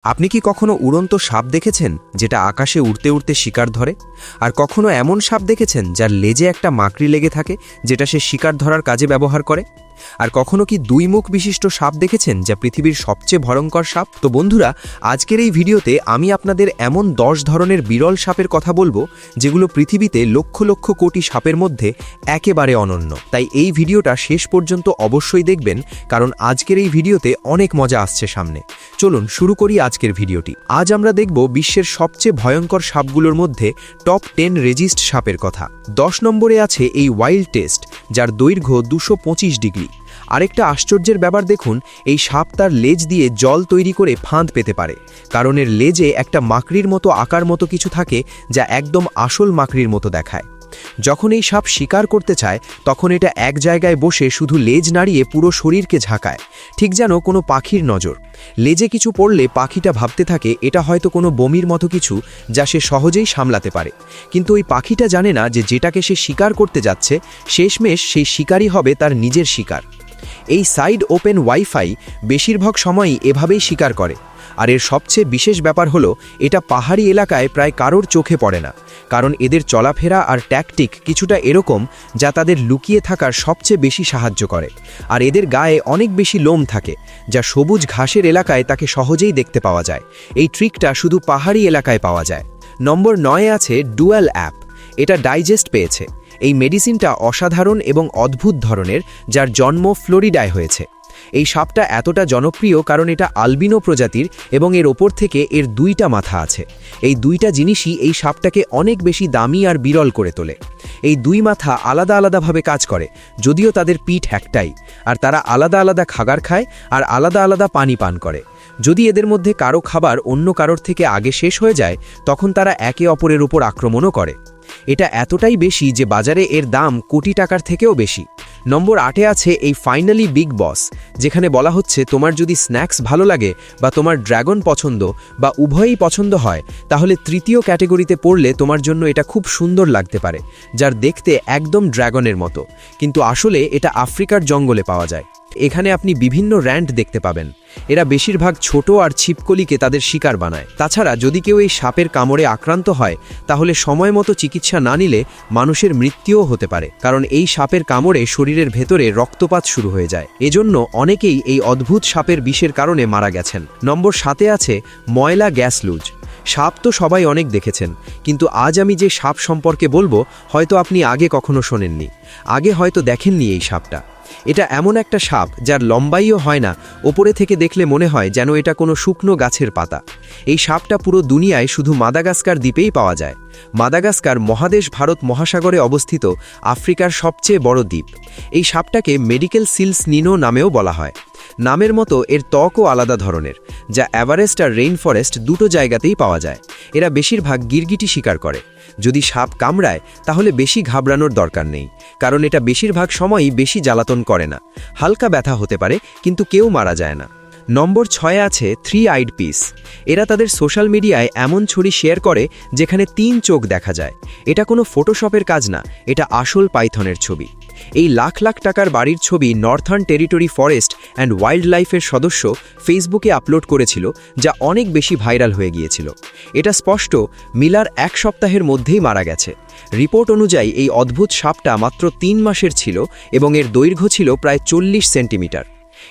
আপনি কি কখনো উড়ন্ত সাপ দেখেছেন যেটা আকাশে উড়তে উড়তে শিকার ধরে? আর কখনো এমন সাপ দেখেছেন যার লেজে একটা মাকড়ি লেগে থাকে যেটা সে শিকার ধরার কাজে ব্যবহার করে? আর কখনো কি দুই মুখ বিশিষ্ট সাপ দেখেছেন যা পৃথিবীর সবচেয়ে ভয়ঙ্কর সাপ? তো বন্ধুরা, আজকের এই ভিডিওতে আমি আপনাদের এমন 10 ধরনের বিরল সাপের কথা বলবো যেগুলো পৃথিবীতে লক্ষ লক্ষ কোটি সাপের মধ্যে একেবারে অনন্য। তাই এই ভিডিওটা শেষ পর্যন্ত অবশ্যই দেখবেন, কারণ আজকের এই ভিডিওতে অনেক মজা আসছে সামনে। চলুন শুরু করি আজকের ভিডিওটি। আজ আমরা দেখব বিশ্বের সবচেয়ে ভয়ঙ্কর সাপগুলোর মধ্যে টপ 10 রেজিস্ট সাপের কথা। 10 নম্বরে আছে এই ওয়াইল্ড টেস্ট, যার দৈর্ঘ্য 225 ডিগ্রি। আরেকটা আশ্চর্যের ব্যাপার দেখুন, এই সাপ তার লেজ দিয়ে জল তৈরি করে ফাঁদ পেতে পারে, কারণ এর লেজে একটা মাকড়ির মতো আকার মতো কিছু থাকে যা একদম আসল মাকড়ির মতো দেখায়। যখন এই সাপ শিকার করতে চায় তখন এটা এক জায়গায় বসে শুধু লেজ নাড়িয়ে পুরো শরীরকে ঝাঁকায়, ঠিক যেন কোনো পাখির নজর। লেজে কিছু পড়লে পাখিটা ভাবতে থাকে এটা হয়তো কোনো বমির মতো কিছু যা সে সহজেই সামলাতে পারে, কিন্তু ওই পাখিটা জানে না যে যেটাকে সে শিকার করতে যাচ্ছে শেষমেশ সেই শিকারই হবে তার নিজের শিকার। এই সাইড ওপেন ওয়াইফাই বেশিরভাগ সময়ই এভাবেই শিকার করে। আর এর সবচেয়ে বিশেষ ব্যাপার হলো এটা পাহাড়ি এলাকায় প্রায় কারোর চোখে পড়ে না, কারণ এদের চলাফেরা আর ট্যাকটিক কিছুটা এরকম যা তাদের লুকিয়ে থাকার সবচেয়ে বেশি সাহায্য করে। আর এদের গায়ে অনেক বেশি লোম থাকে, যা সবুজ ঘাসের এলাকায় তাকে সহজেই দেখতে পাওয়া যায়। এই ট্রিকটা শুধু পাহাড়ি এলাকায় পাওয়া যায়। নম্বর 9 আছে ডুয়াল অ্যাপ। এটা ডাইজেস্ট পেয়েছে। এই মেডিসিনটা অসাধারণ এবং অদ্ভুত ধরনের, যার জন্ম ফ্লোরিডায় হয়েছে। এই সাপটা এতটা জনপ্রিয় কারণ এটা আলবিনো প্রজাতির এবং এর ওপর থেকে এর 2টা মাথা আছে। এই 2টা জিনিসই এই সাপটাকে অনেক বেশি দামি আর বিরল করে তোলে। এই 2 মাথা আলাদা আলাদাভাবে কাজ করে, যদিও তাদের পিঠ একটাই, আর তারা আলাদা আলাদা খাবার খায় আর আলাদা আলাদা পানি পান করে। যদি এদের মধ্যে কারো খাবার অন্য কারোর থেকে আগে শেষ হয়ে যায় তখন তারা একে অপরের উপর আক্রমণও করে। এটা এতটাই বেশি যে বাজারে এর দাম কোটি টাকার থেকেও বেশি। নম্বর 8-এ আছে এই ফাইনালি বিগ বস, যেখানে বলা হচ্ছে তোমার যদি স্ন্যাক্স ভালো লাগে বা তোমার ড্রাগন পছন্দ বা উভয়ই পছন্দ হয়, তাহলে তৃতীয় ক্যাটেগরিতে পড়লে তোমার জন্য এটা খুব সুন্দর লাগতে পারে, যার দেখতে একদম ড্রাগনের মতো, কিন্তু আসলে এটা আফ্রিকার জঙ্গলে পাওয়া যায়। এখানে আপনি বিভিন্ন র্যান্ট দেখতে পাবেন। এরা বেশিরভাগ ছোট আর ছিপকলিকে তাদের শিকার বানায়। তাছাড়া যদি কেউ এই সাপের কামড়ে আক্রান্ত হয় তাহলে সময় মতো চিকিৎসা না নিলে মানুষের মৃত্যুও হতে পারে, কারণ এই সাপের কামড়ে শরীরের ভেতরে রক্তপাত শুরু হয়ে যায়। এজন্য অনেকেই এই অদ্ভুত সাপের বিষের কারণে মারা গেছেন। নম্বর 7-এ আছে ময়লা গ্যাস লুজ। সাপ তো সবাই অনেক দেখেছেন, কিন্তু আজ আমি যে সাপ সম্পর্কে বলবো হয়তো আপনি আগে কখনো শোনেননি, আগে হয়তো দেখেননি এই সাপটা। এটা এমন একটা সাপ যার লম্বাইও হয় না, ওপরে থেকে দেখলে মনে হয় যেন এটা কোনো শুকনো গাছের পাতা। এই সাপটা পুরো দুনিয়ায় শুধু মাদাগাস্কার দ্বীপেই পাওয়া যায়। মাদাগাস্কার মহাদেশ ভারত মহাসাগরে অবস্থিত আফ্রিকার সবচেয়ে বড় দ্বীপ। এই সাপটাকে মেডিকেল সিলস নিনো নামেও বলা হয়। নামের মতো এর ত্বকও আলাদা ধরনের, যা এভারেস্ট আর রেইন ফরেস্ট দুটো জায়গাতেই পাওয়া যায়। এরা বেশিরভাগ গিরগিটি শিকার করে। যদি সাপ কামড়ায় তাহলে বেশি ঘাবড়ানোর দরকার নেই, কারণ এটা বেশিরভাগ সময়ই বেশি জ্বালাতন করে না। হালকা ব্যথা হতে পারে কিন্তু কেউ মারা যায় না। নম্বর 6-এ আছে 3 আইড পিস। এরা তাদের সোশ্যাল মিডিয়ায় এমন ছবি শেয়ার করে যেখানে 3 চোখ দেখা যায়। এটা কোনো ফটোশপের কাজ না, এটা আসল পাইথনের ছবি। এই লাখ লাখ টাকার বাড়ির ছবি northern territory forest and wild লাইফের সদস্য ফেসবুকে আপলোড করেছিল, যা অনেক বেশি ভাইরাল হয়ে গিয়েছিল। এটা স্পষ্ট মিলার 1 সপ্তাহের মধ্যেই মারা গেছে। রিপোর্ট অনুযায়ী এই অদ্ভুত সাপটা মাত্র 3 মাসের ছিল এবং এর দৈর্ঘ্য ছিল প্রায় 40 সেন্টিমিটার।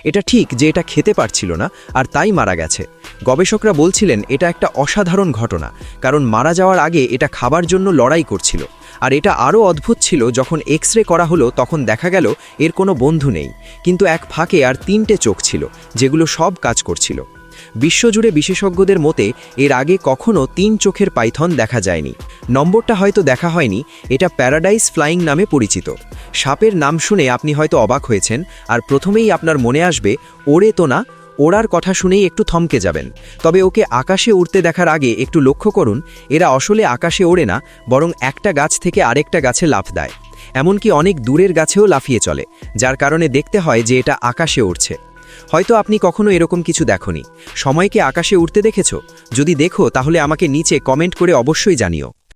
এটা ঠিক যে এটা খেতে পারছিল না আর তাই মারা গেছে। গবেষকরা বলছিলেন এটা একটা অসাধারণ ঘটনা, কারণ মারা যাওয়ার আগে এটা খাবার জন্য লড়াই করছিল। আর এটা আরও অদ্ভুত ছিল যখন এক্স-রে করা হলো তখন দেখা গেল এর কোনো বন্ধু নেই, কিন্তু এক ফাঁকে আর 3টে চোখ ছিল যেগুলো সব কাজ করছিল। বিশ্বজুড়ে বিশেষজ্ঞদের মতে এর আগে কখনো 3 চোখের পাইথন দেখা যায়নি। নম্বরটা হয়তো দেখা হয়নি, এটা প্যারাডাইস ফ্লাইং নামে পরিচিত। সাপের নাম শুনে আপনি হয়তো অবাক হয়েছেন আর প্রথমেই আপনার মনে আসবে ওড়ে তো না। ওড়ার কথা শুনেই একটু থমকে যাবেন। তবে ওকে আকাশে উড়তে দেখার আগে একটু লক্ষ্য করুন, এরা আসলে আকাশে ওড়ে না, বরং একটা গাছ থেকে আরেকটা গাছে লাফ দেয়। এমনকি অনেক দূরের গাছেও লাফিয়ে চলে, যার কারণে দেখতে হয় যে এটা আকাশে উড়ছে। হয়তো আপনি কখনো এরকম কিছু দেখোনি। সময়কে আকাশে উড়তে দেখেছো? যদি দেখো তাহলে আমাকে নিচে কমেন্ট করে অবশ্যই জানিও।